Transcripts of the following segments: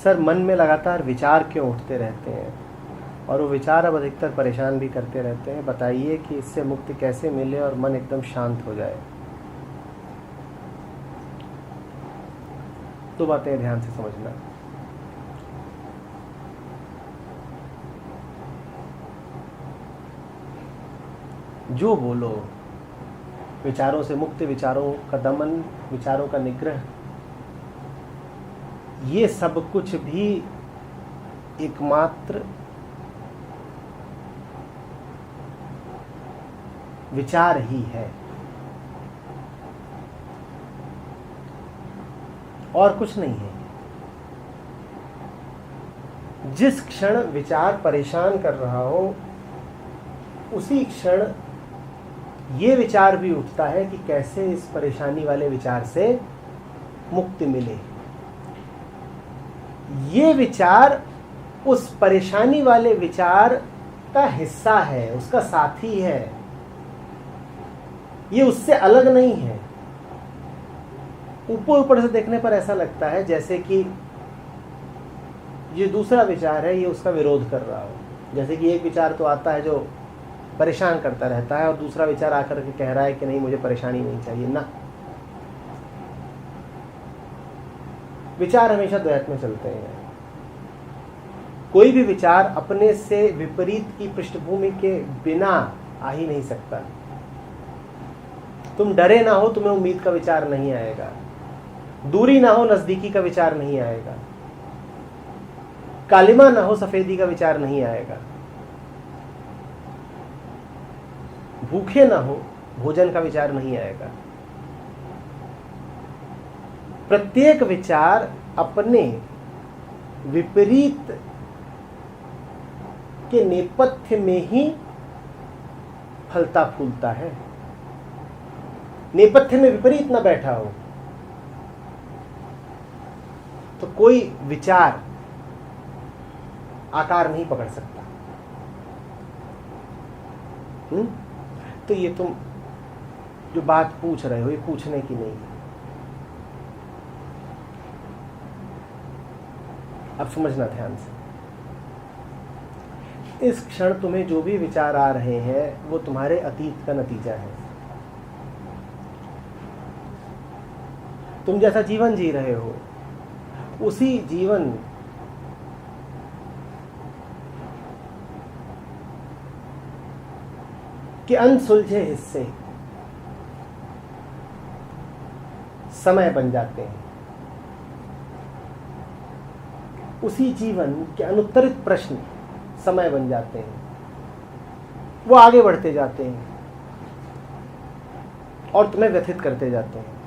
Sir मन में लगातार विचार क्यों उठते रहते हैं और वो विचार अब अधिकतर परेशान भी करते रहते हैं, बताइए कि इससे मुक्ति कैसे मिले और मन एकदम शांत हो जाए। दो बातें ध्यान से समझना। जो बोलो, विचारों से मुक्ति, विचारों का दमन, विचारों का निग्रह, ये सब कुछ भी एकमात्र विचार ही है और कुछ नहीं है। जिस क्षण विचार परेशान कर रहा हो उसी क्षण ये विचार भी उठता है कि कैसे इस परेशानी वाले विचार से मुक्ति मिले। ये विचार उस परेशानी वाले विचार का हिस्सा है, उसका साथी है, ये उससे अलग नहीं है। ऊपर ऊपर से देखने पर ऐसा लगता है जैसे कि ये दूसरा विचार है, ये उसका विरोध कर रहा हो। जैसे कि एक विचार तो आता है जो परेशान करता रहता है और दूसरा विचार आकर के कह रहा है कि नहीं, मुझे परेशानी नहीं चाहिए ना। विचार हमेशा द्वैत में चलते हैं। कोई भी विचार अपने से विपरीत की पृष्ठभूमि के बिना आ ही नहीं सकता। तुम डरे ना हो, तुम्हें उम्मीद का विचार नहीं आएगा। दूरी ना हो, नजदीकी का विचार नहीं आएगा। कालिमा ना हो, सफेदी का विचार नहीं आएगा। भूखे ना हो, भोजन का विचार नहीं आएगा। प्रत्येक विचार अपने विपरीत के नेपथ्य में ही फलता फूलता है। नेपथ्य में विपरीत ना बैठा हो तो कोई विचार आकार नहीं पकड़ सकता। तो ये तुम जो बात पूछ रहे हो, ये पूछने की नहीं है। अब समझना ध्यान से। इस क्षण तुम्हें जो भी विचार आ रहे हैं वो तुम्हारे अतीत का नतीजा है। तुम जैसा जीवन जी रहे हो उसी जीवन के अनसुलझे हिस्से समय बन जाते हैं। उसी जीवन के अनुत्तरित प्रश्न समय बन जाते हैं। वो आगे बढ़ते जाते हैं और तुम्हें व्यथित करते जाते हैं।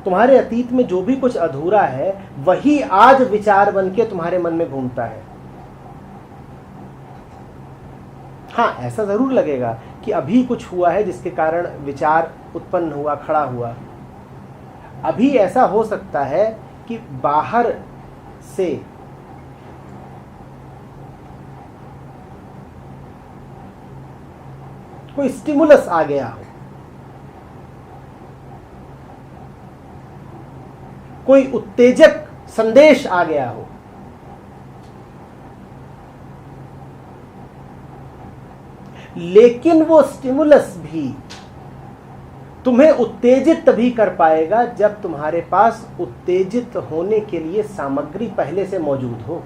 तुम्हारे अतीत में जो भी कुछ अधूरा है वही आज विचार बन के तुम्हारे मन में घूमता है। हाँ, ऐसा जरूर लगेगा कि अभी कुछ हुआ है जिसके कारण विचार उत्पन्न हुआ, खड़ा हुआ। अभी ऐसा हो सकता है कि बाहर से कोई स्टिमुलस आ गया हो, कोई उत्तेजक संदेश आ गया हो। लेकिन वो स्टिमुलस भी तुम्हें उत्तेजित तभी कर पाएगा जब तुम्हारे पास उत्तेजित होने के लिए सामग्री पहले से मौजूद हो।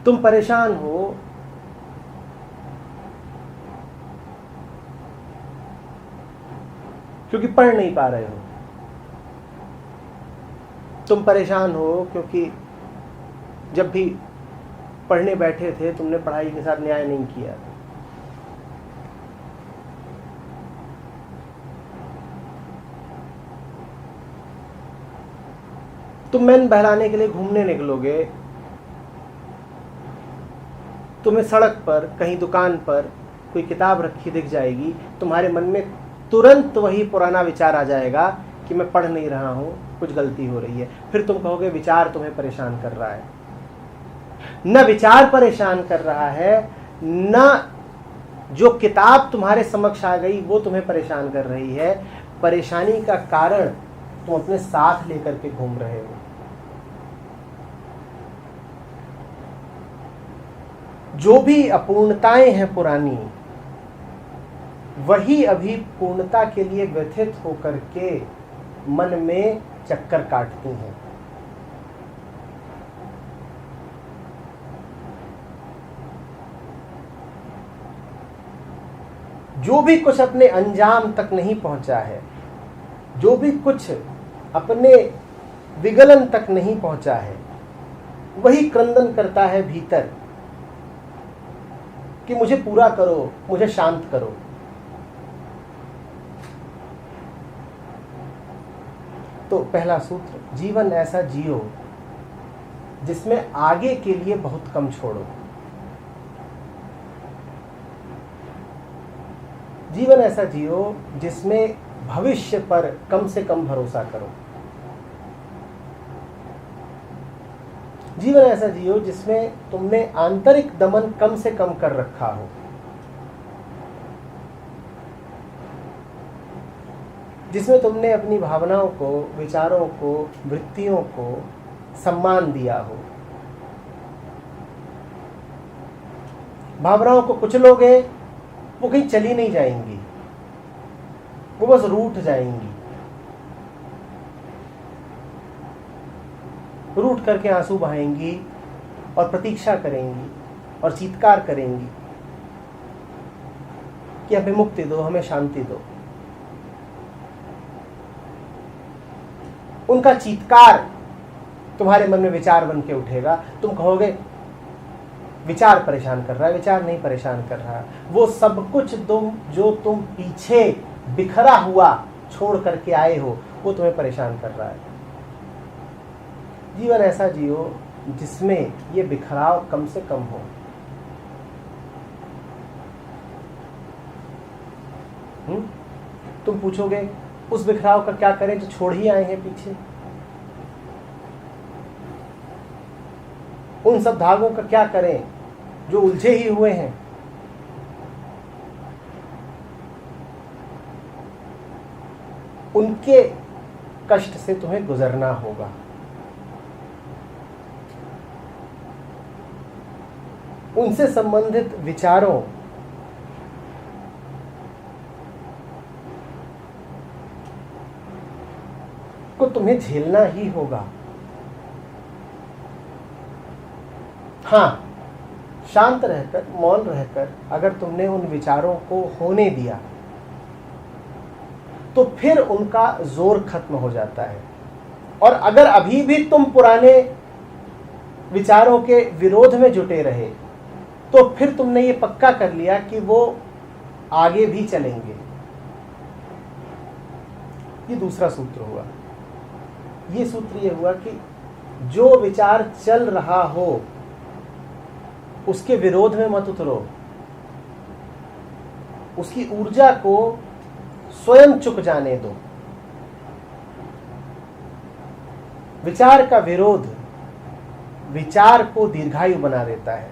तुम परेशान हो क्योंकि पढ़ नहीं पा रहे हो। तुम परेशान हो क्योंकि जब भी पढ़ने बैठे थे तुमने पढ़ाई के साथ न्याय नहीं किया। तुम मन बहलाने के लिए घूमने निकलोगे, तुम्हें सड़क पर कहीं दुकान पर कोई किताब रखी दिख जाएगी, तुम्हारे मन में तुरंत वही पुराना विचार आ जाएगा कि मैं पढ़ नहीं रहा हूं, कुछ गलती हो रही है। फिर तुम कहोगे विचार तुम्हें परेशान कर रहा है। न विचार परेशान कर रहा है, न जो किताब तुम्हारे समक्ष आ गई वो तुम्हें परेशान कर रही है। परेशानी का कारण तुम अपने साथ लेकर के घूम रहे हो। जो भी अपूर्णताएं हैं पुरानी, वही अभी पूर्णता के लिए व्यथित होकर के मन में चक्कर काटती हैं। जो भी कुछ अपने अंजाम तक नहीं पहुंचा है, जो भी कुछ अपने विगलन तक नहीं पहुंचा है, वही क्रंदन करता है भीतर कि मुझे पूरा करो, मुझे शांत करो। तो पहला सूत्र, जीवन ऐसा जियो जिसमें आगे के लिए बहुत कम छोड़ो। जीवन ऐसा जियो जिसमें भविष्य पर कम से कम भरोसा करो। जीवन ऐसा जियो जिसमें तुमने आंतरिक दमन कम से कम कर रखा हो। जिसमें तुमने अपनी भावनाओं को, विचारों को, वृत्तियों को सम्मान दिया हो। भावनाओं को कुचलोगे, वो कहीं चली नहीं जाएंगी, वो बस रूठ जाएंगी। रूठ करके आंसू बहाएंगी और प्रतीक्षा करेंगी और चीत्कार करेंगी कि हमें मुक्ति दो, हमें शांति दो। उनका चीत्कार तुम्हारे मन में विचार बन के उठेगा। तुम कहोगे विचार परेशान कर रहा है, विचार नहीं परेशान कर रहा है। वो सब कुछ जो तुम पीछे बिखरा हुआ छोड़ करके आए हो, वो तुम्हें परेशान कर रहा है। जीवन ऐसा जियो जिसमें ये बिखराव कम से कम हो। तुम पूछोगे उस बिखराव का क्या करें जो छोड़ ही आए हैं पीछे। उन सब धागों का क्या करें जो उलझे ही हुए हैं। उनके कष्ट से तुम्हें गुजरना होगा। उनसे संबंधित विचारों को तुम्हें झेलना ही होगा। हाँ, शांत रहकर, मौन रहकर अगर तुमने उन विचारों को होने दिया तो फिर उनका जोर खत्म हो जाता है। और अगर अभी भी तुम पुराने विचारों के विरोध में जुटे रहे तो फिर तुमने ये पक्का कर लिया कि वो आगे भी चलेंगे। ये दूसरा सूत्र हुआ। ये सूत्र ये हुआ कि जो विचार चल रहा हो उसके विरोध में मत उतरो। उसकी ऊर्जा को स्वयं चुक जाने दो। विचार का विरोध विचार को दीर्घायु बना देता है।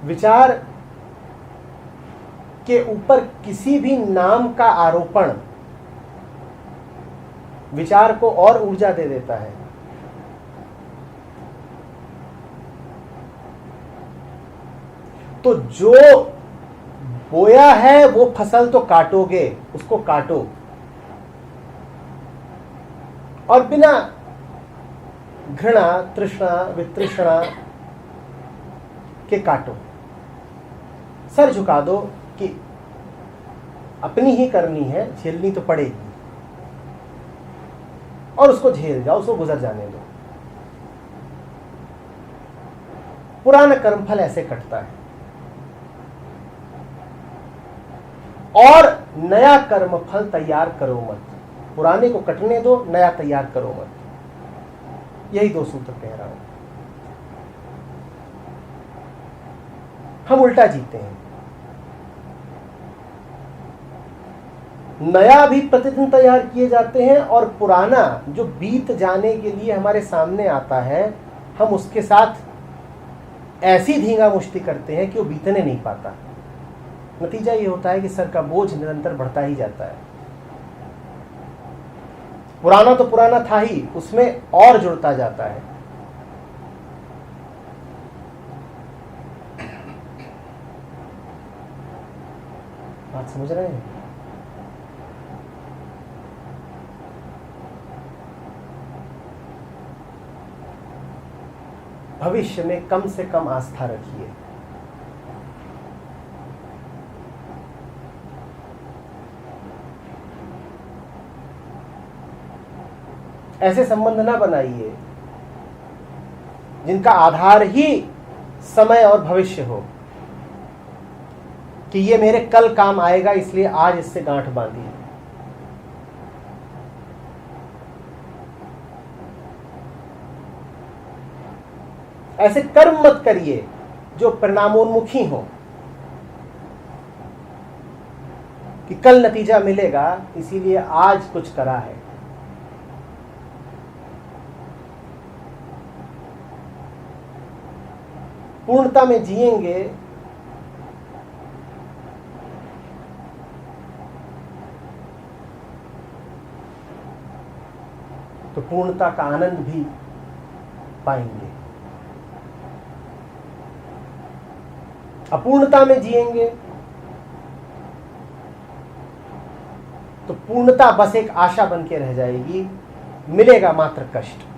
विचार के ऊपर किसी भी नाम का आरोपण विचार को और ऊर्जा दे देता है। तो जो बोया है वो फसल तो काटोगे, उसको काटो और बिना घृणा, तृष्णा, वितृष्णा के काटो। सर झुका दो कि अपनी ही करनी है, झेलनी तो पड़ेगी, और उसको झेल जाओ, उसको गुजर जाने दो। पुराना कर्मफल ऐसे कटता है और नया कर्मफल तैयार करो मत। पुराने को कटने दो, नया तैयार करो मत। यही दो सूत्र कह रहा हूं। हम उल्टा जीते हैं। नया भी प्रतिदिन तैयार किए जाते हैं, और पुराना जो बीत जाने के लिए हमारे सामने आता है, हम उसके साथ ऐसी धींगा मुश्ती करते हैं कि वो बीतने नहीं पाता। नतीजा ये होता है कि सर का बोझ निरंतर बढ़ता ही जाता है। पुराना तो पुराना था ही, उसमें और जुड़ता जाता है। बात समझ रहे हैं? भविष्य में कम से कम आस्था रखिए। ऐसे संबंध ना बनाइए जिनका आधार ही समय और भविष्य हो, कि ये मेरे कल काम आएगा इसलिए आज इससे गांठ बांधी। ऐसे कर्म मत करिए जो परिणामोन्मुखी हो, कि कल नतीजा मिलेगा इसीलिए आज कुछ करा है। पूर्णता में जिएंगे तो पूर्णता का आनंद भी पाएंगे। अपूर्णता में जिएंगे तो पूर्णता बस एक आशा बन के रह जाएगी, मिलेगा मात्र कष्ट।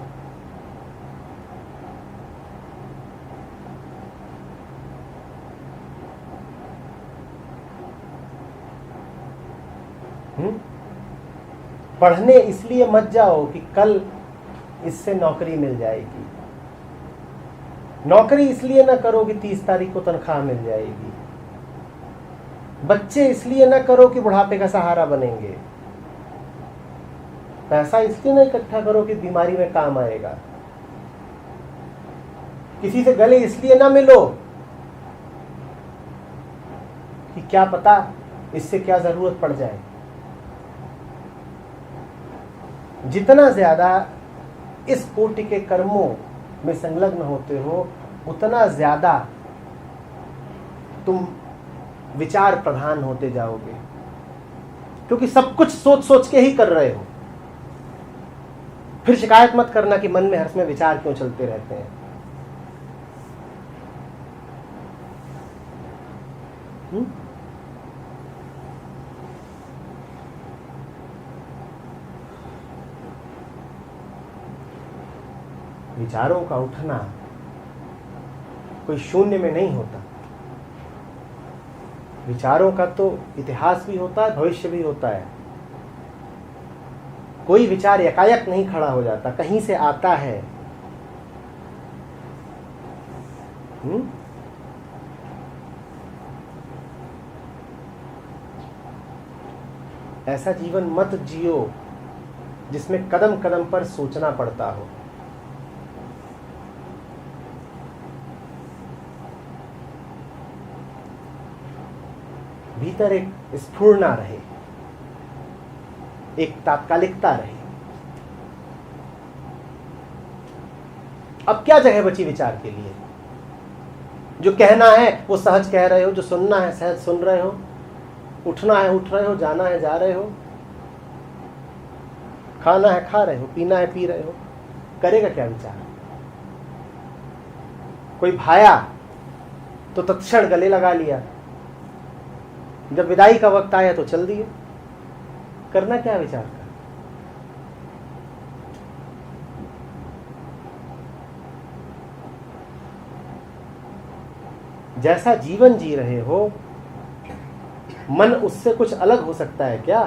पढ़ने इसलिए मत जाओ कि कल इससे नौकरी मिल जाएगी। नौकरी इसलिए ना करो कि 30 तारीख को तनख्वाह मिल जाएगी। बच्चे इसलिए ना करो कि बुढ़ापे का सहारा बनेंगे। पैसा इसलिए ना इकट्ठा करो कि बीमारी में काम आएगा। किसी से गले इसलिए ना मिलो कि क्या पता इससे क्या जरूरत पड़ जाए। जितना ज्यादा इस कोटि के कर्मों में संलग्न होते हो, उतना ज्यादा तुम विचार प्रधान होते जाओगे, क्योंकि सब कुछ सोच सोच के ही कर रहे हो। फिर शिकायत मत करना कि मन में हर समय विचार क्यों चलते रहते हैं। विचारों का उठना कोई शून्य में नहीं होता। विचारों का तो इतिहास भी होता है, भविष्य भी होता है। कोई विचार एकाएक नहीं खड़ा हो जाता, कहीं से आता है। ऐसा जीवन मत जियो जिसमें कदम कदम पर सोचना पड़ता हो। भीतर एक स्फुरना रहे, एक तात्कालिकता रहे। अब क्या जगह बची विचार के लिए? जो कहना है वो सहज कह रहे हो, जो सुनना है सहज सुन रहे हो, उठना है उठ रहे हो, जाना है जा रहे हो, खाना है खा रहे हो, पीना है पी रहे हो। करेगा क्या विचार? कोई भाया तो तत्क्षण गले लगा लिया, जब विदाई का वक्त आया तो चल दिए। करना क्या विचार का? जैसा जीवन जी रहे हो, मन उससे कुछ अलग हो सकता है क्या?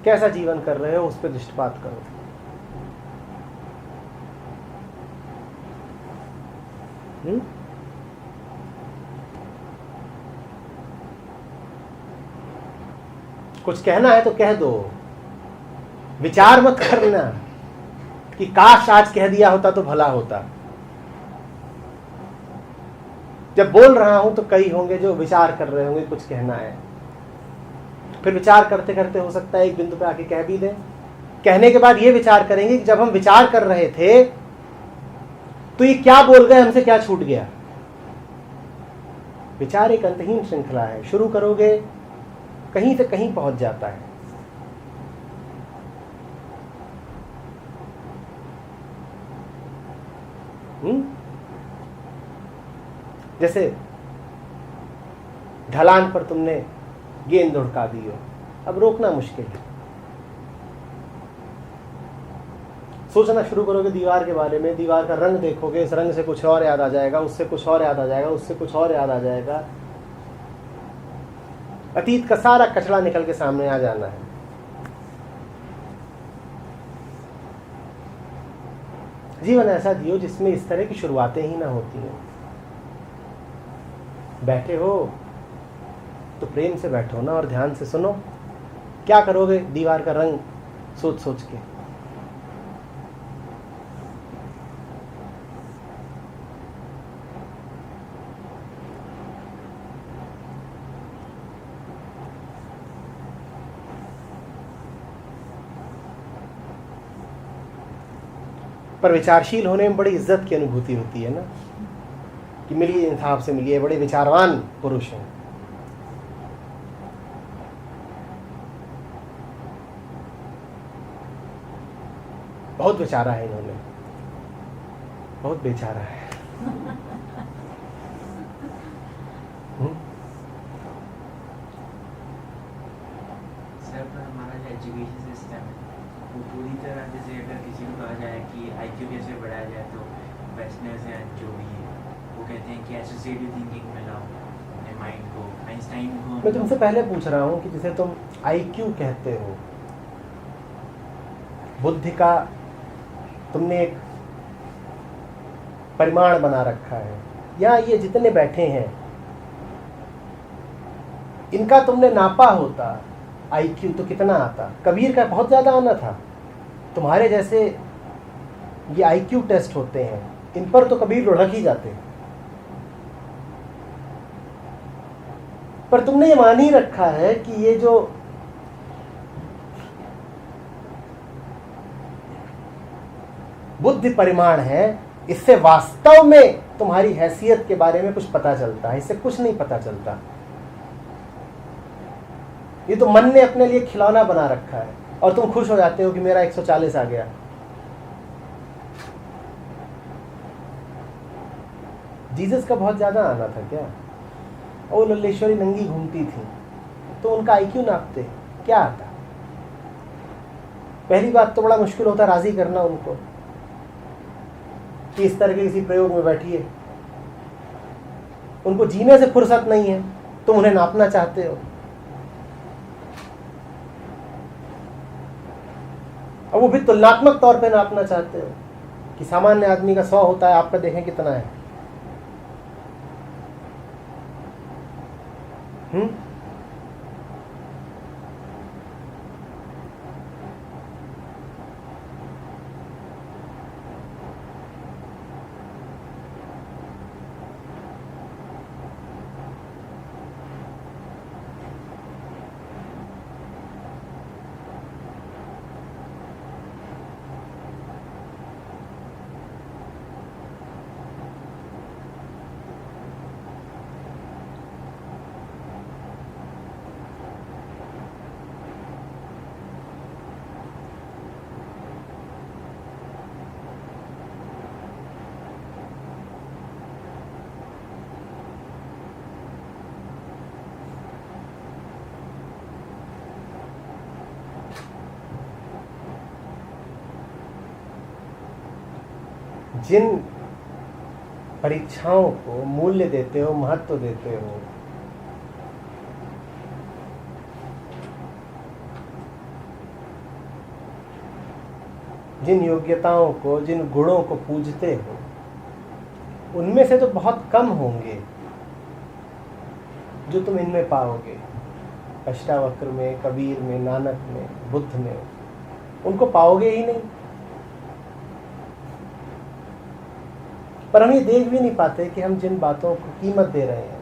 कैसा जीवन कर रहे हो उस पर दृष्टिपात करो। कुछ कहना है तो कह दो, विचार मत करना कि काश आज कह दिया होता तो भला होता। जब बोल रहा हूं तो कई होंगे जो विचार कर रहे होंगे कुछ कहना है। फिर विचार करते करते हो सकता है एक बिंदु पे आके कह भी दें। कहने के बाद ये विचार करेंगे कि जब हम विचार कर रहे थे तो ये क्या बोल गए, हमसे क्या छूट गया। विचार एक अंतहीन श्रृंखला है, शुरू करोगे कहीं से कहीं पहुंच जाता है। जैसे ढलान पर तुमने गेंद उड़का दी हो, अब रोकना मुश्किल है। सोचना शुरू करोगे दीवार के बारे में, दीवार का रंग देखोगे, इस रंग से कुछ और याद आ जाएगा, उससे कुछ और याद आ जाएगा, उससे कुछ और याद आ जाएगा। अतीत का सारा कचरा निकल के सामने आ जाना है। जीवन ऐसा जियो जिसमें इस तरह की शुरुआतें ही ना होती हैं। बैठे हो तो प्रेम से बैठो ना और ध्यान से सुनो। क्या करोगे दीवार का रंग सोच सोच के? पर विचारशील होने में बड़ी इज्जत की अनुभूति होती है ना, कि मिलिए, इंसाफ से मिलिए, बड़े विचारवान पुरुष हैं। बहुत बेचारा है इन्होंने, बहुत बेचारा है। सर, पर हमारा जो एजुकेशन सिस्टम है वो पूरी तरह, जैसे अगर किसी को कहा जाए कि आईक्यू कैसे बढ़ाया जाए, तो वेस्टर्नर्स हैं जो भी है वो कहते हैं कि एसोसिएटिव थिंकिंग में लाओ अपने माइंड को, आइंस्टाइन को। मैं तुमसे पहले पूछ रहा हूँ कि जिसे तुम आईक्यू कहते हो, बुद्धि का तुमने एक परिमाण बना रखा है, या ये जितने बैठे हैं इनका तुमने नापा होता आईक्यू तो कितना आता? कबीर का बहुत ज्यादा आना था। तुम्हारे जैसे ये आईक्यू टेस्ट होते हैं, इन पर तो कबीर लुढ़क ही जाते। पर तुमने ये मान ही रखा है कि ये जो बुद्धि परिमाण है, इससे वास्तव में तुम्हारी हैसियत के बारे में कुछ पता चलता है, इससे कुछ नहीं पता चलता। ये तो मन ने अपने लिए खिलौना बना रखा है और तुम खुश हो जाते हो कि मेरा 140 आ गया। जीसस का बहुत ज्यादा आना था क्या? और लल्लेश्वरी नंगी घूमती थी तो उनका आईक्यू नापते, क्या आता? पहली बात तो बड़ा मुश्किल होता राजी करना उनको कि इस तरह के किसी प्रयोग में बैठिए। उनको जीने से फुर्सत नहीं है, तुम उन्हें नापना चाहते हो। और वो भी तुलनात्मक तौर पे नापना चाहते हो कि सामान्य आदमी का 100 होता है, आपका देखें कितना है। जिन परीक्षाओं को मूल्य देते हो, महत्व देते हो, जिन योग्यताओं को, जिन गुणों को पूजते हो, उनमें से तो बहुत कम होंगे जो तुम इनमें पाओगे। अष्टावक्र में, कबीर में, नानक में, बुद्ध में, उनको पाओगे ही नहीं। पर हम ये देख भी नहीं पाते कि हम जिन बातों को कीमत दे रहे हैं,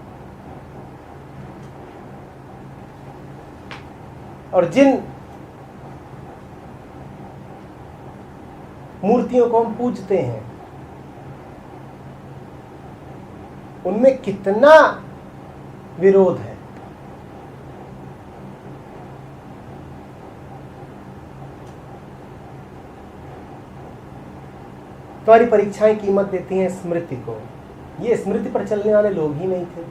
और जिन मूर्तियों को हम पूजते हैं उनमें कितना विरोध है। तुम्हारी परीक्षाएं कीमत देती हैं स्मृति को, ये स्मृति पर चलने वाले लोग ही नहीं थे।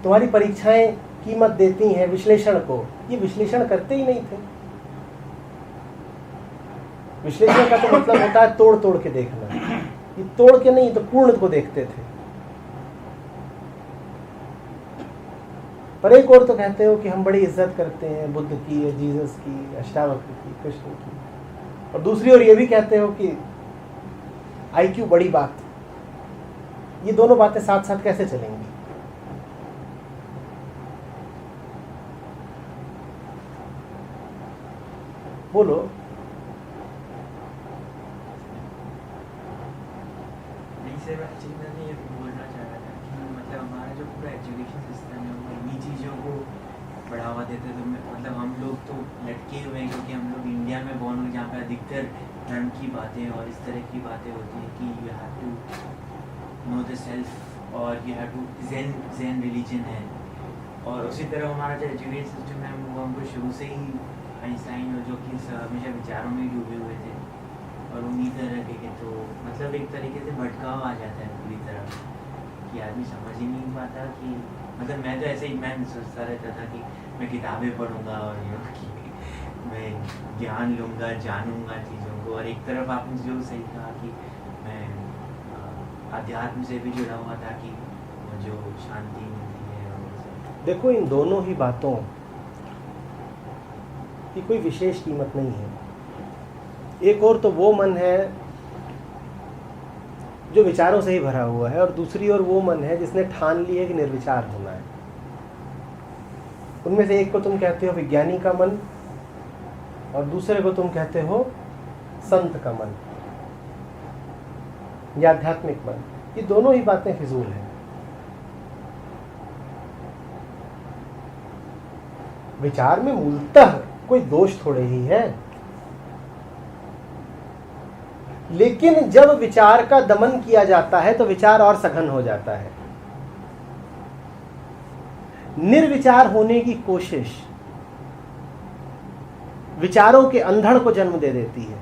तुम्हारी परीक्षाएं कीमत देती हैं विश्लेषण को, ये विश्लेषण करते ही नहीं थे। विश्लेषण का तो मतलब होता है तोड़ तोड़ के देखना, ये तोड़ के नहीं तो पूर्ण को देखते थे। पर एक और तो कहते हो कि हम बड़ी इज्जत करते हैं बुद्ध की, जीसस की, अष्टावक्र की, कृष्ण की, और दूसरी ओर ये भी कहते हो कि आईक्यू बड़ी बात। ये दोनों बातें साथ साथ कैसे चलेंगी? बोलो। एक्चुअली मैंने ये बोलना चाह रहा था कि मतलब हमारा जो पूरा एजुकेशन सिस्टम है वो इन्हीं चीज़ों को बढ़ावा देते। तो मतलब हम लोग तो लटके हुए हैं क्योंकि हम लोग इंडिया में बॉर्न हुए जहाँ पे अधिकतर धर्म की बातें और इस तरह की बातें होती हैं कि you have to know the self और you have to Zen religion है। और उसी तरह हमारा जो एजुकेशन सिस्टम है वो हमको शुरू से ही आइंस्टाइन और जो कि हमेशा विचारों में डूबे हुए थे और उन्हीं तरह के तो मतलब एक तरीके से भटकाव आ जाता है पूरी तरह कि आदमी समझ ही नहीं पाता कि मतलब मैं तो ऐसे ही मैं सोचता रहता था कि मैं किताबें पढ़ूंगा और कि मैं ज्ञान लूँगा, जानूंगा चीज़ों को। और एक तरफ आपने जो सही कहा कि मैं अध्यात्म से भी जुड़ा हुआ था कि जो शांति मिलती है। और देखो इन दोनों ही बातों की कोई विशेष कीमत नहीं है। एक और तो वो मन है जो विचारों से ही भरा हुआ है और दूसरी ओर वो मन है जिसने ठान ली है कि निर्विचार होना है। उनमें से एक को तुम कहते हो विज्ञानी का मन और दूसरे को तुम कहते हो संत का मन या आध्यात्मिक मन। ये दोनों ही बातें फिजूल हैं। विचार में मूलतः कोई दोष थोड़े ही है, लेकिन जब विचार का दमन किया जाता है तो विचार और सघन हो जाता है। निर्विचार होने की कोशिश विचारों के अंधड़ को जन्म दे देती है।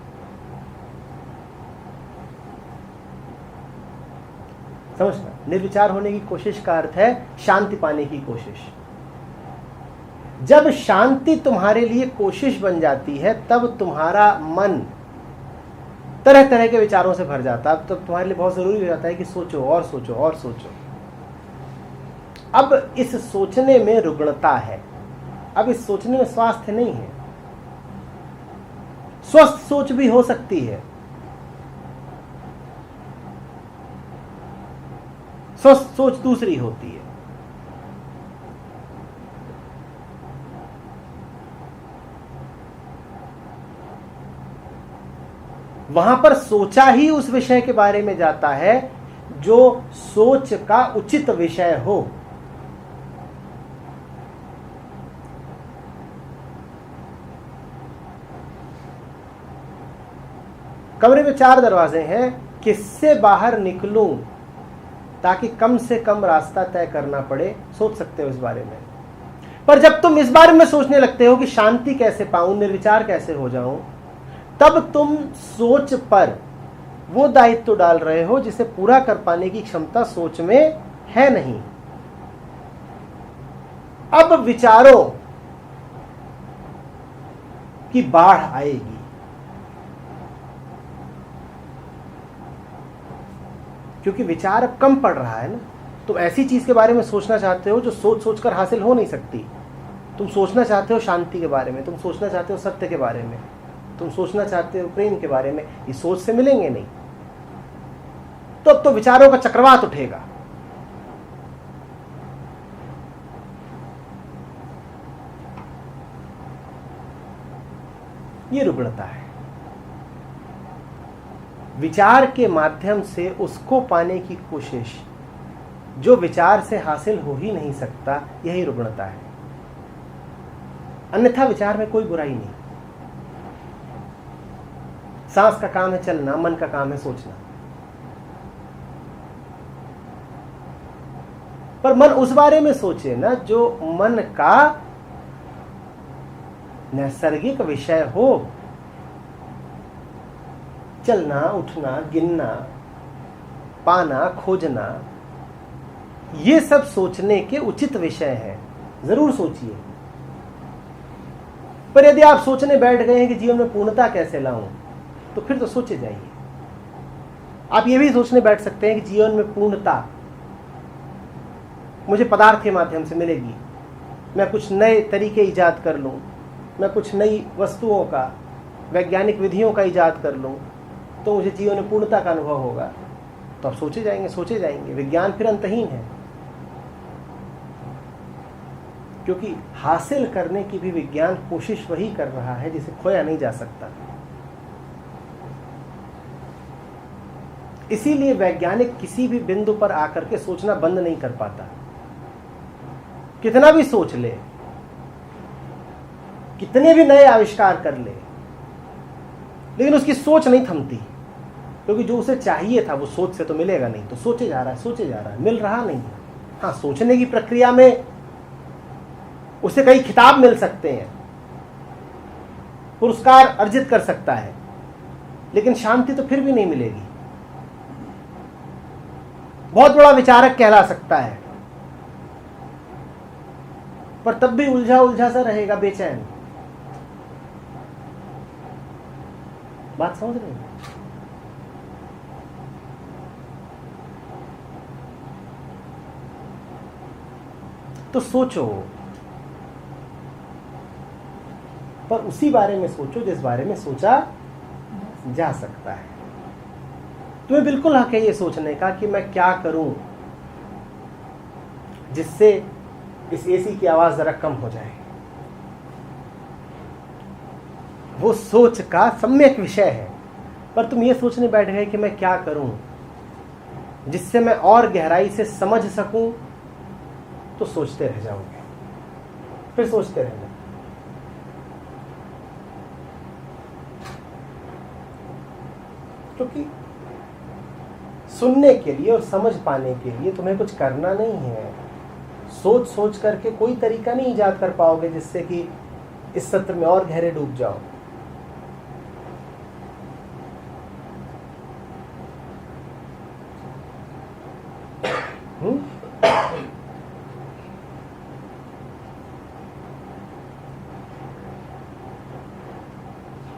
समझना, निर्विचार होने की कोशिश का अर्थ है शांति पाने की कोशिश। जब शांति तुम्हारे लिए कोशिश बन जाती है तब तुम्हारा मन तरह तरह के विचारों से भर जाता है। तब तुम्हारे लिए बहुत जरूरी हो जाता है कि सोचो और सोचो और सोचो। अब इस सोचने में रुग्णता है, अब इस सोचने में स्वास्थ्य नहीं है। स्वस्थ सोच भी हो सकती है, स्वस्थ सोच दूसरी होती है। वहां पर सोचा ही उस विषय के बारे में जाता है जो सोच का उचित विषय हो। कमरे में 4 दरवाजे हैं, किससे बाहर निकलूं ताकि कम से कम रास्ता तय करना पड़े, सोच सकते हो इस बारे में। पर जब तुम इस बारे में सोचने लगते हो कि शांति कैसे पाऊं, निर्विचार कैसे हो जाऊं, तब तुम सोच पर वो दायित्व डाल रहे हो जिसे पूरा कर पाने की क्षमता सोच में है नहीं। अब विचारों की बाढ़ आएगी। क्योंकि विचार अब कम पड़ रहा है ना। तुम ऐसी चीज के बारे में सोचना चाहते हो जो सोच सोचकर हासिल हो नहीं सकती। तुम सोचना चाहते हो शांति के बारे में, तुम सोचना चाहते हो सत्य के बारे में, तुम सोचना चाहते हो प्रेम के बारे में। ये सोच से मिलेंगे नहीं, तो अब तो विचारों का चक्रवात उठेगा। ये रुग्णता है। विचार के माध्यम से उसको पाने की कोशिश जो विचार से हासिल हो ही नहीं सकता, यही रुग्णता है। अन्यथा विचार में कोई बुराई नहीं। सांस का काम है चलना, मन का काम है सोचना। पर मन उस बारे में सोचे ना जो मन का नैसर्गिक विषय हो। चलना, उठना, गिनना, पाना, खोजना, ये सब सोचने के उचित विषय हैं, जरूर सोचिए। पर यदि आप सोचने बैठ गए हैं कि जीवन में पूर्णता कैसे लाऊं, तो फिर तो सोचे जाइए। आप ये भी सोचने बैठ सकते हैं कि जीवन में पूर्णता मुझे पदार्थ के माध्यम से मिलेगी, मैं कुछ नए तरीके ईजाद कर लूं, मैं कुछ नई वस्तुओं का, वैज्ञानिक विधियों का ईजाद कर लूं, तो मुझे जीवन में पूर्णता का अनुभव होगा। तो आप सोचे जाएंगे। विज्ञान फिर अंतहीन है, क्योंकि हासिल करने की भी विज्ञान कोशिश वही कर रहा है जिसे खोया नहीं जा सकता। इसीलिए वैज्ञानिक किसी भी बिंदु पर आकर के सोचना बंद नहीं कर पाता। कितना भी सोच ले, कितने भी नए आविष्कार कर ले, लेकिन उसकी सोच नहीं थमती, क्योंकि जो उसे चाहिए था वो सोच से तो मिलेगा नहीं। तो सोचे जा रहा है, मिल रहा नहीं। हाँ, सोचने की प्रक्रिया में उसे कई खिताब मिल सकते हैं, पुरस्कार अर्जित कर सकता है, लेकिन शांति तो फिर भी नहीं मिलेगी। बहुत बड़ा विचारक कहला सकता है, पर तब भी उलझा सा रहेगा, बेचैन। बात समझ रहे हैं? तो सोचो, पर उसी बारे में सोचो जिस बारे में सोचा जा सकता है। तुम्हें बिल्कुल हक है ये सोचने का कि मैं क्या करूं जिससे इस एसी की आवाज जरा कम हो जाए। वो सोच का सम्यक विषय है, पर तुम ये सोचने बैठ गए कि मैं क्या करूं जिससे मैं और गहराई से समझ सकूं, तो सोचते रह जाओगे, फिर सोचते रहना। क्योंकि सुनने के लिए और समझ पाने के लिए तुम्हें कुछ करना नहीं है। सोच सोच करके कोई तरीका नहीं ईजाद कर पाओगे जिससे कि इस सत्र में और गहरे डूब जाओ।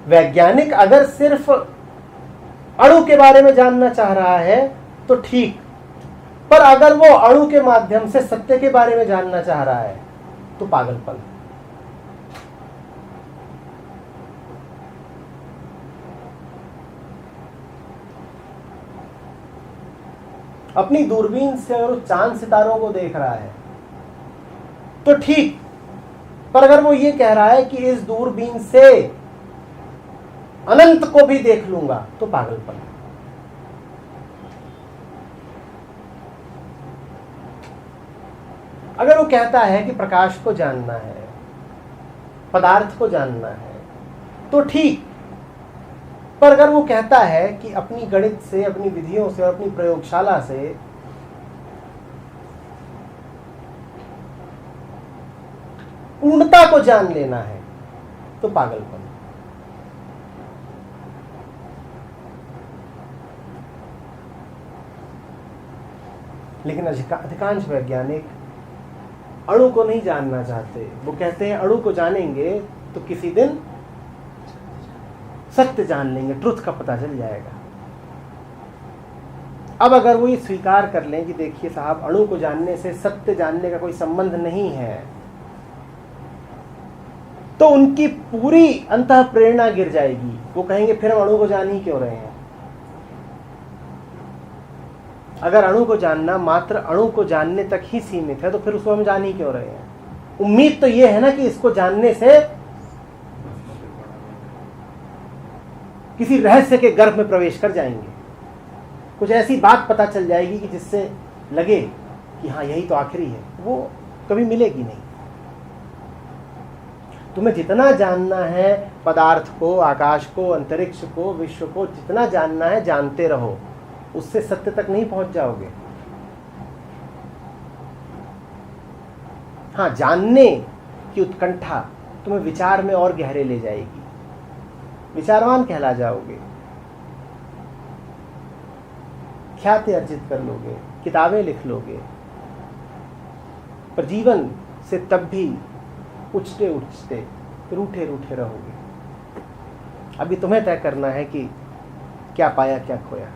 वैज्ञानिक अगर सिर्फ अणु के बारे में जानना चाह रहा है तो ठीक, पर अगर वो अणु के माध्यम से सत्य के बारे में जानना चाह रहा है तो पागलपन। अपनी दूरबीन से और चांद सितारों को देख रहा है तो ठीक, पर अगर वो ये कह रहा है कि इस दूरबीन से अनंत को भी देख लूंगा तो पागलपन। अगर वो कहता है कि प्रकाश को जानना है, पदार्थ को जानना है तो ठीक, पर अगर वो कहता है कि अपनी गणित से, अपनी विधियों से और अपनी प्रयोगशाला से पूर्णता को जान लेना है तो पागलपन। लेकिन अधिकांश वैज्ञानिक अणु को नहीं जानना चाहते। वो कहते हैं अणु को जानेंगे तो किसी दिन सत्य जान लेंगे, ट्रुथ का पता चल जाएगा। अब अगर वो ये स्वीकार कर लें कि देखिए साहब, अणु को जानने से सत्य जानने का कोई संबंध नहीं है, तो उनकी पूरी अंतः प्रेरणा गिर जाएगी। वो कहेंगे फिर हम अणु को जान ही क्यों रहे हैं। अगर अणु को जानना मात्र अणु को जानने तक ही सीमित है तो फिर उसको हम जान ही क्यों रहे हैं। उम्मीद तो ये है ना कि इसको जानने से किसी रहस्य के गर्भ में प्रवेश कर जाएंगे, कुछ ऐसी बात पता चल जाएगी कि जिससे लगे कि हाँ यही तो आखिरी है। वो कभी मिलेगी नहीं। तुम्हें जितना जानना है पदार्थ को, आकाश को, अंतरिक्ष को, विश्व को, जितना जानना है जानते रहो, उससे सत्य तक नहीं पहुंच जाओगे। हाँ, जानने की उत्कंठा तुम्हें विचार में और गहरे ले जाएगी, विचारवान कहला जाओगे, ख्याति अर्जित कर लोगे, किताबें लिख लोगे, पर जीवन से तब भी उछते उछते रूठे रूठे रहोगे। अभी तुम्हें तय करना है कि क्या पाया क्या खोया।